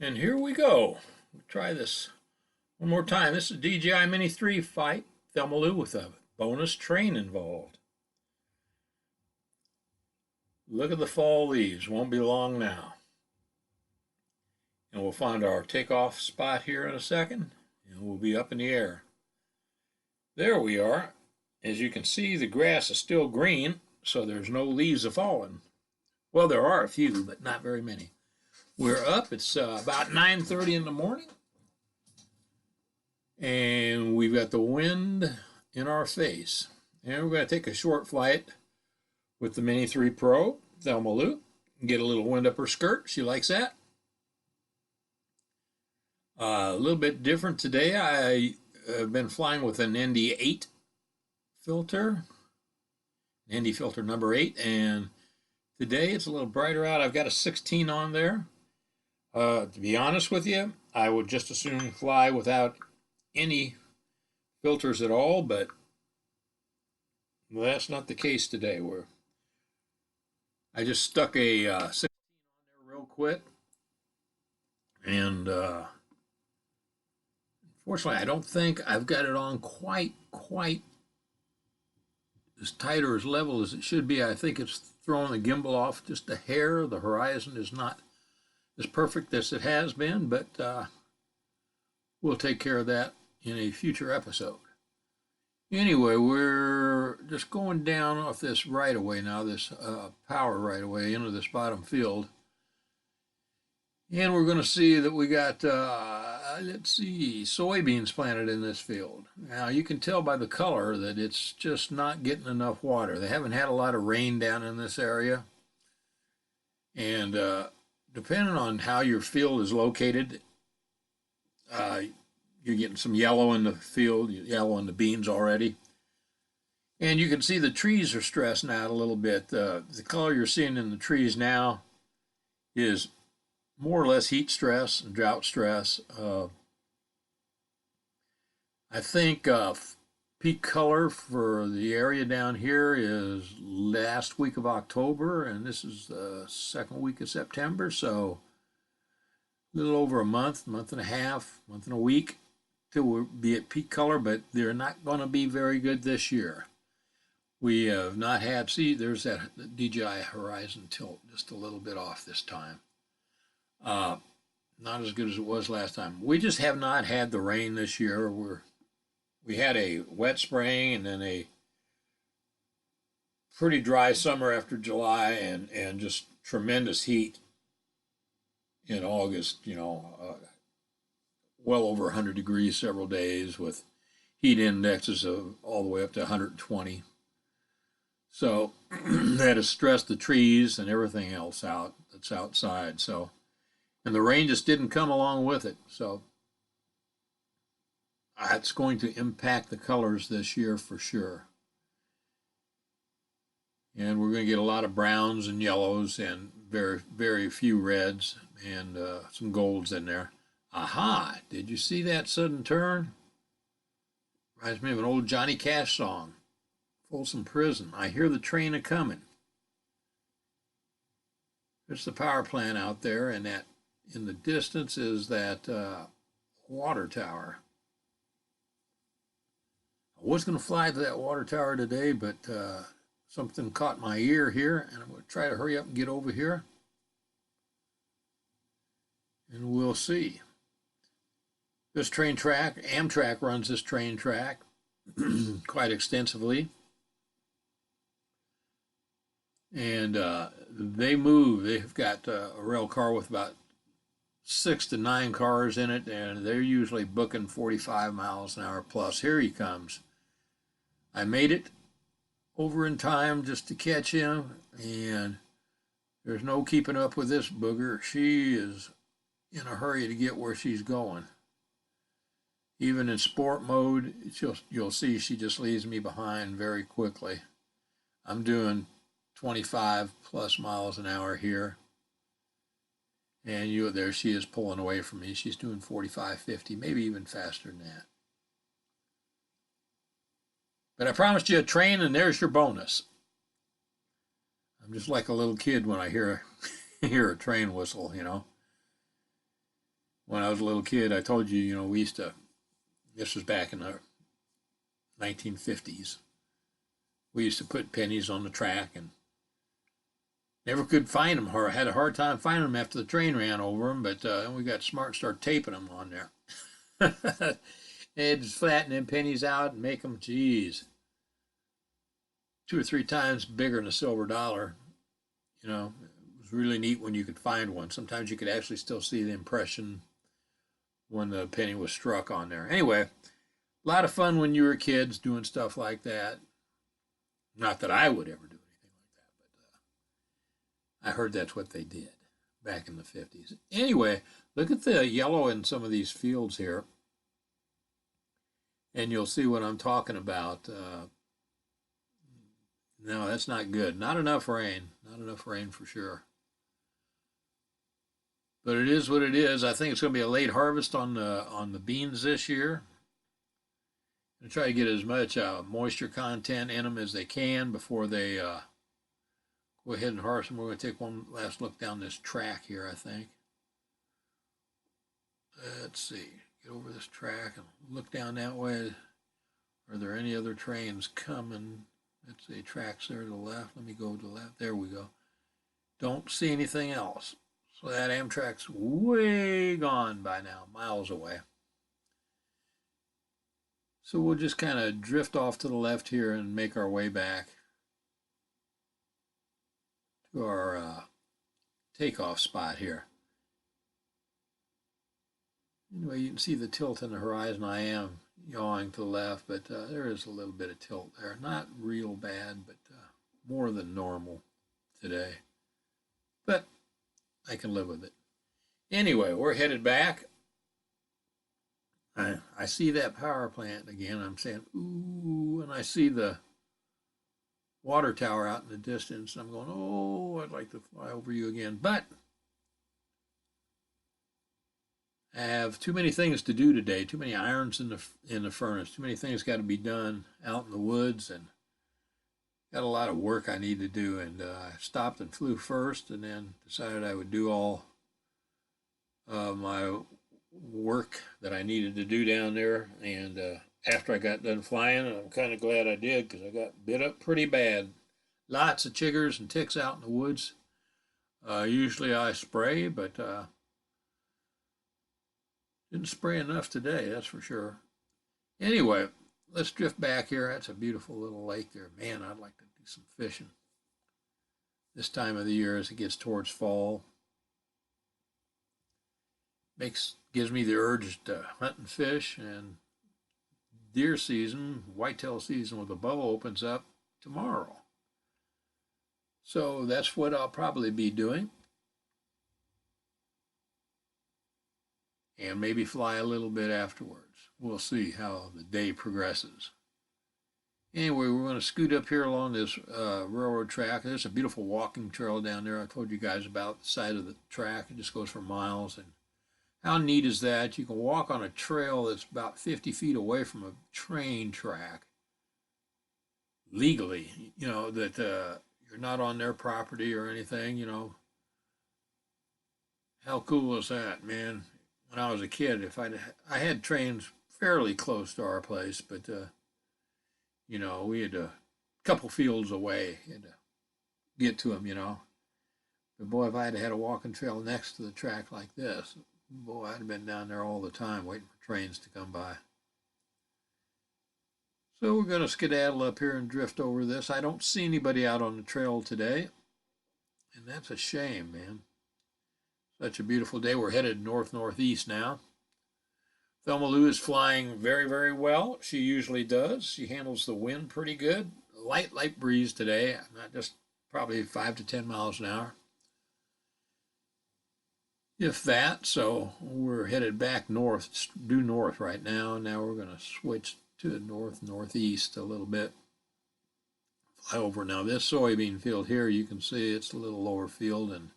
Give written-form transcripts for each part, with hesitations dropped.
And here we go. We'll try this one more time. This is DJI Mini 3 fight Thelma Lou with a bonus train involved. Look at the fall leaves. Won't be long now. And we'll find our takeoff spot here in a second. And we'll be up in the air. There we are. As you can see, the grass is still green, so there's no leaves have fallen. Well, there are a few, but not very many. We're up. It's about 9:30 in the morning. And we've got the wind in our face. And we're going to take a short flight with the Mini 3 Pro, Thelma Lou. Get a little wind up her skirt. She likes that. A little bit different today. I have been flying with an ND8 filter, ND filter number 8, and today it's a little brighter out. I've got a 16 on there. To be honest with you, I would just as soon fly without any filters at all, but that's not the case today. I just stuck a 16 on there real quick, and unfortunately, I don't think I've got it on quite as tight or as level as it should be. I think it's throwing the gimbal off just a hair. The horizon is not as perfect as it has been, but we'll take care of that in a future episode. Anyway, we're just going down off this right of way now, this power right of way into this bottom field. And we're going to see that we got, let's see, soybeans planted in this field. Now, you can tell by the color that it's just not getting enough water. They haven't had a lot of rain down in this area. And depending on how your field is located, you're getting some yellow in the field, yellow in the beans already. And you can see the trees are stressing out a little bit. The color you're seeing in the trees now is more or less heat stress and drought stress. I think peak color for the area down here is last week of October, and this is the second week of September, so a little over a month and a half, month and a week till we'll be at peak color, but they're not going to be very good this year. We have not had, see, there's that DJI horizon tilt just a little bit off this time. Not as good as it was last time. We just have not had the rain this year. We had a wet spring and then a pretty dry summer after July and just tremendous heat in August, well over 100 degrees several days with heat indexes of all the way up to 120. So that has stressed the trees and everything else out that's outside. So, and the rain just didn't come along with it. So that's going to impact the colors this year for sure. And we're going to get a lot of browns and yellows and very, very few reds and some golds in there. Aha! Did you see that sudden turn? Reminds me of an old Johnny Cash song, Folsom Prison. I hear the train a-coming. There's the power plant out there, and that in the distance is that water tower. I was going to fly to that water tower today, but something caught my ear here, and I'm going to try to hurry up and get over here. And we'll see. This train track, Amtrak runs this train track quite extensively. And they move. They've got a rail car with about 6 to 9 cars in it, and they're usually booking 45 miles an hour plus. Here he comes. I made it over in time just to catch him, and there's no keeping up with this booger. She is in a hurry to get where she's going. Even in sport mode, you'll see she just leaves me behind very quickly. I'm doing 25 plus miles an hour here. And there she is pulling away from me. She's doing 45, 50, maybe even faster than that. But I promised you a train, and there's your bonus. I'm just like a little kid when I hear a train whistle, when I was a little kid, I told you, we used to, this was back in the 1950s, we used to put pennies on the track and never could find them, or had a hard time finding them after the train ran over them, but we got smart and started taping them on there. And just flatten them pennies out and make them, geez, 2 or 3 times bigger than a silver dollar. It was really neat when you could find one. Sometimes you could actually still see the impression when the penny was struck on there. Anyway, a lot of fun when you were kids doing stuff like that. Not that I would ever do anything like that, but I heard that's what they did back in the 50s. Anyway, look at the yellow in some of these fields here, and you'll see what I'm talking about. No, that's not good. Not enough rain. Not enough rain for sure. But it is what it is. I think it's going to be a late harvest on the beans this year. I'm going to try to get as much moisture content in them as they can before they go ahead and harvest them. We're going to take one last look down this track here, I think. Let's see. Get over this track and look down that way. Are there any other trains coming? Let's see, tracks there to the left. Let me go to the left. There we go. Don't see anything else. So that Amtrak's way gone by now, miles away. So we'll just kind of drift off to the left here and make our way back to our takeoff spot here. Anyway, you can see the tilt in the horizon. I am yawing to the left, but there is a little bit of tilt there. Not real bad, but more than normal today. But I can live with it. Anyway, we're headed back. I see that power plant again. I'm saying, ooh, and I see the water tower out in the distance. I'm going, oh, I'd like to fly over you again. But I have too many things to do today, too many irons in the furnace, too many things got to be done out in the woods, and got a lot of work I need to do. And I stopped and flew first, and then decided I would do all my work that I needed to do down there. And after I got done flying, I'm kind of glad I did, because I got bit up pretty bad. Lots of chiggers and ticks out in the woods. Usually I spray, but didn't spray enough today, that's for sure. Anyway, let's drift back here. That's a beautiful little lake there. Man, I'd like to do some fishing this time of the year as it gets towards fall. Gives me the urge to hunt and fish, and deer season, whitetail season with the bow opens up tomorrow. So that's what I'll probably be doing. And maybe fly a little bit afterwards. We'll see how the day progresses. Anyway, we're going to scoot up here along this railroad track. There's a beautiful walking trail down there I told you guys about, the side of the track. It just goes for miles. And how neat is that? You can walk on a trail that's about 50 feet away from a train track legally, that you're not on their property or anything, How cool is that, man? When I was a kid, I had trains fairly close to our place, but we had a couple fields away, had to get to them, But boy, if I had a walking trail next to the track like this, boy, I'd have been down there all the time waiting for trains to come by. So we're going to skedaddle up here and drift over this. I don't see anybody out on the trail today, and that's a shame, man. Such a beautiful day. We're headed north-northeast now. Thelma Lou is flying very, very well. She usually does. She handles the wind pretty good. Light breeze today, not just probably 5 to 10 miles an hour. If that, so we're headed back north, due north right now. Now we're going to switch to north-northeast a little bit. Fly over. Now this soybean field here, you can see it's a little lower field, and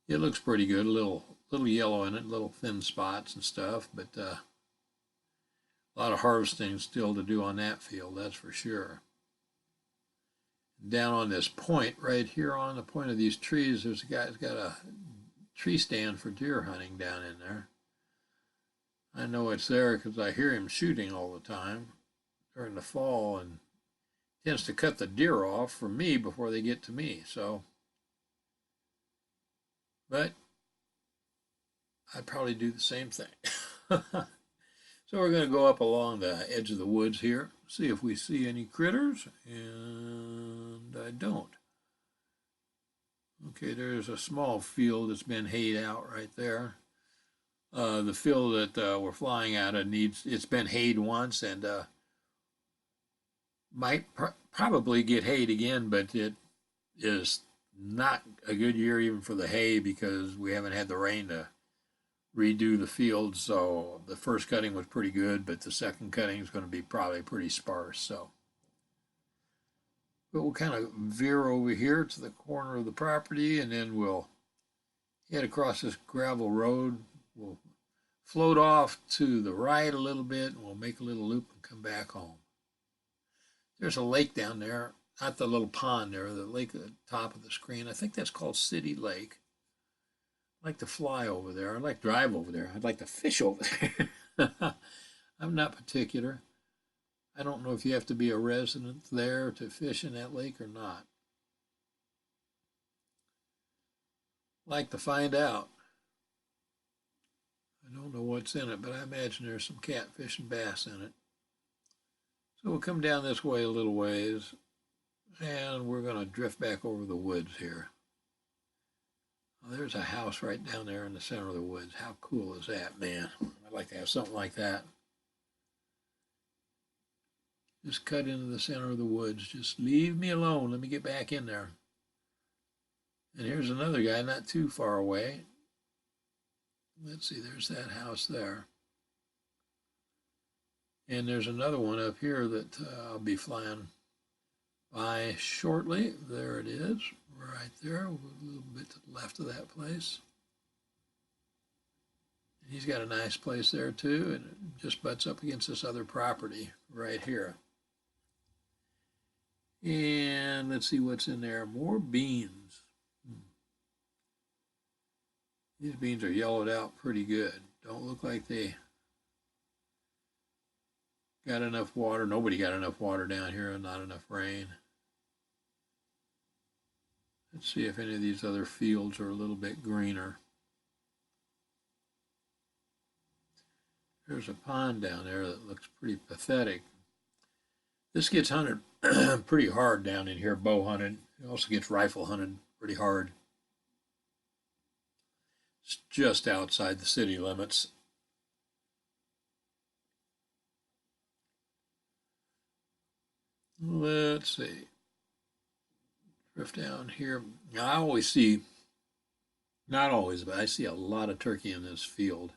it looks pretty good, a little yellow in it, little thin spots and stuff, but a lot of harvesting still to do on that field, that's for sure. Down on this point, right here on the point of these trees, there's a guy who's got a tree stand for deer hunting down in there. I know it's there because I hear him shooting all the time during the fall, and tends to cut the deer off from me before they get to me. So, but I'd probably do the same thing. So we're going to go up along the edge of the woods here, see if we see any critters, and I don't. Okay, there's a small field that's been hayed out right there. The field that we're flying out of it's been hayed once, and might probably get hayed again, but it is not a good year even for the hay because we haven't had the rain to redo the field. So the first cutting was pretty good, but the second cutting is going to be probably pretty sparse. So, but we'll kind of veer over here to the corner of the property, and then we'll head across this gravel road. We'll float off to the right a little bit, and we'll make a little loop and come back home. There's a lake down there, not the little pond there, the lake at the top of the screen. I think that's called City Lake. I'd like to fly over there. I'd like to drive over there. I'd like to fish over there. I'm not particular. I don't know if you have to be a resident there to fish in that lake or not. I'd like to find out. I don't know what's in it, but I imagine there's some catfish and bass in it. So we'll come down this way a little ways, and we're going to drift back over the woods here. Well, there's a house right down there in the center of the woods. How cool is that, man? I'd like to have something like that. Just cut into the center of the woods. Just leave me alone. Let me get back in there. And here's another guy not too far away. Let's see, there's that house there. And there's another one up here that I'll be flying by shortly. There it is, right there, a little bit to the left of that place. And he's got a nice place there too, and it just butts up against this other property right here. And let's see what's in there. More beans. These beans are yellowed out pretty good. Don't look like they got enough water. Nobody got enough water down here and not enough rain. Let's see if any of these other fields are a little bit greener. There's a pond down there that looks pretty pathetic. This gets hunted pretty hard down in here, bow hunted. It also gets rifle hunted pretty hard. It's just outside the city limits. Let's see. Drift down here. Now, I always see, not always, but I see a lot of turkey in this field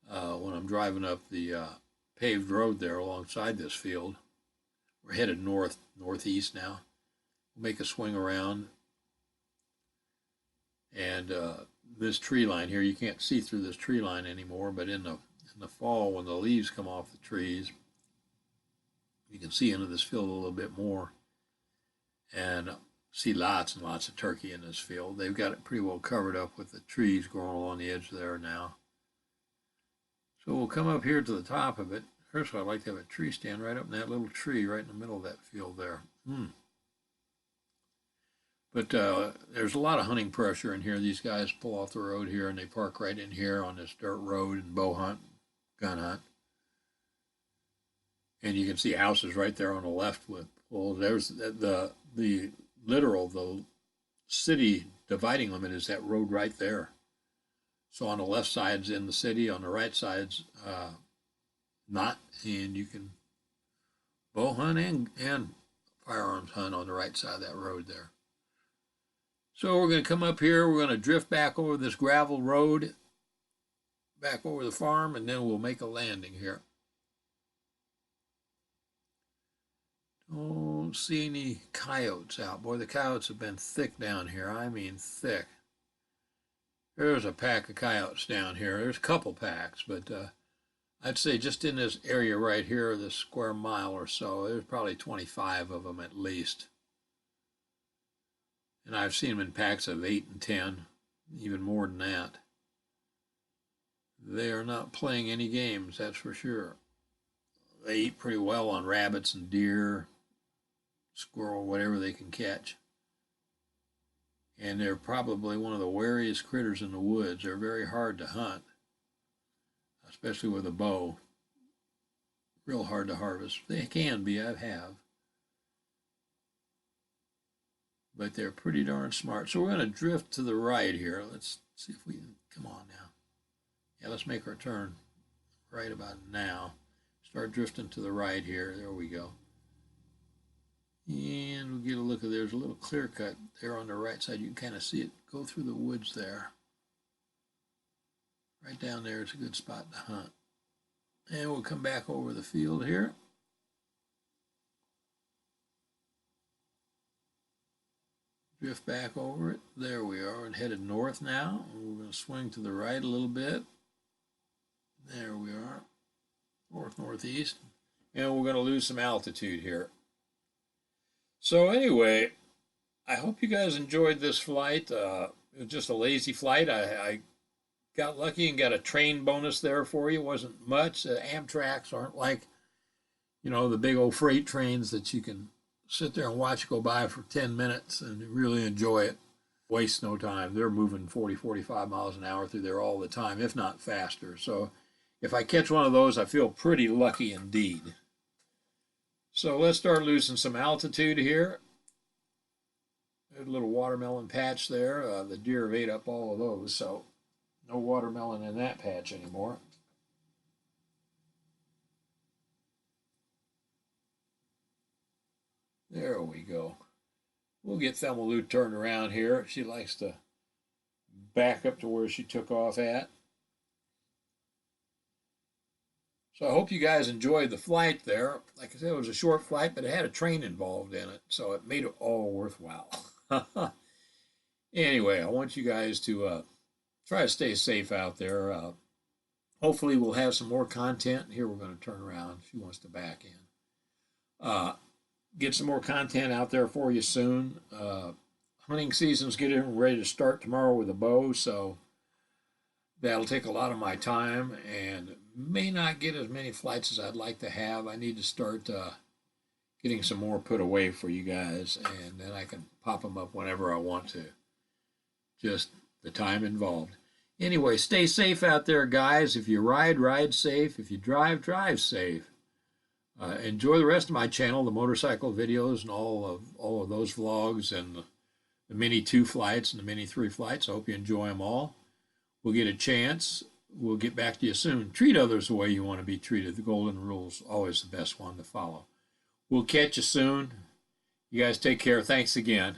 when I'm driving up the paved road there alongside this field. We're headed northeast now. We'll make a swing around. And this tree line here, you can't see through this tree line anymore, but in the fall when the leaves come off the trees, you can see into this field a little bit more and see lots and lots of turkey in this field. They've got it pretty well covered up with the trees growing along the edge there now. So we'll come up here to the top of it. First of all, I'd like to have a tree stand right up in that little tree right in the middle of that field there. But there's a lot of hunting pressure in here. These guys pull off the road here and they park right in here on this dirt road and bow hunt, gun hunt. And you can see houses right there on the left with poles. There's the city dividing limit is that road right there. So on the left side's in the city, on the right side's not, and you can bow hunt and firearms hunt on the right side of that road there. So we're going to come up here, we're going to drift back over this gravel road, back over the farm, and then we'll make a landing here. Don't see any coyotes out. Boy, the coyotes have been thick down here. I mean thick. There's a pack of coyotes down here. There's a couple packs, but I'd say just in this area right here, this square mile or so, there's probably 25 of them at least. And I've seen them in packs of 8 and 10. even more than that. They are not playing any games, that's for sure. They eat pretty well on rabbits and deer, squirrel, whatever they can catch. And they're probably one of the wariest critters in the woods. They're very hard to hunt, especially with a bow. Real hard to harvest. They can be, I have. But they're pretty darn smart. So we're going to drift to the right here. Let's see if we can, come on now. Yeah, let's make our turn right about now. Start drifting to the right here. There we go. And we'll get a look at, there's a little clear cut there on the right side. You can kind of see it go through the woods there. Right down there is a good spot to hunt. And we'll come back over the field here. Drift back over it. There we are, and headed north now. We're going to swing to the right a little bit. There we are, north-northeast. And we're going to lose some altitude here. So anyway, I hope you guys enjoyed this flight. It was just a lazy flight. I got lucky and got a train bonus there for you. It wasn't much. Amtraks aren't like, you know, the big old freight trains that you can sit there and watch go by for 10 minutes and really enjoy it. Waste no time. They're moving 40, 45 miles an hour through there all the time, if not faster. So if I catch one of those, I feel pretty lucky indeed. So let's start losing some altitude here. There's a little watermelon patch there. The deer have ate up all of those, so no watermelon in that patch anymore. There we go. We'll get Thelma Lou turned around here. She likes to back up to where she took off at. So I hope you guys enjoyed the flight there. Like I said, it was a short flight, but it had a train involved in it, so it made it all worthwhile. Anyway, I want you guys to try to stay safe out there. Hopefully we'll have some more content. Here we're going to turn around. She wants to back in. Get some more content out there for you soon. Hunting season's getting ready to start tomorrow with a bow, so that'll take a lot of my time and may not get as many flights as I'd like to have. I need to start getting some more put away for you guys, and then I can pop them up whenever I want to. Just the time involved. Anyway, stay safe out there, guys. If you ride, ride safe. If you drive, drive safe. Enjoy the rest of my channel, the motorcycle videos and all of those vlogs and the Mini 2 flights and the Mini 3 flights. I hope you enjoy them all. We'll get a chance. We'll get back to you soon. Treat others the way you want to be treated. The golden rule is always the best one to follow. We'll catch you soon. You guys take care. Thanks again.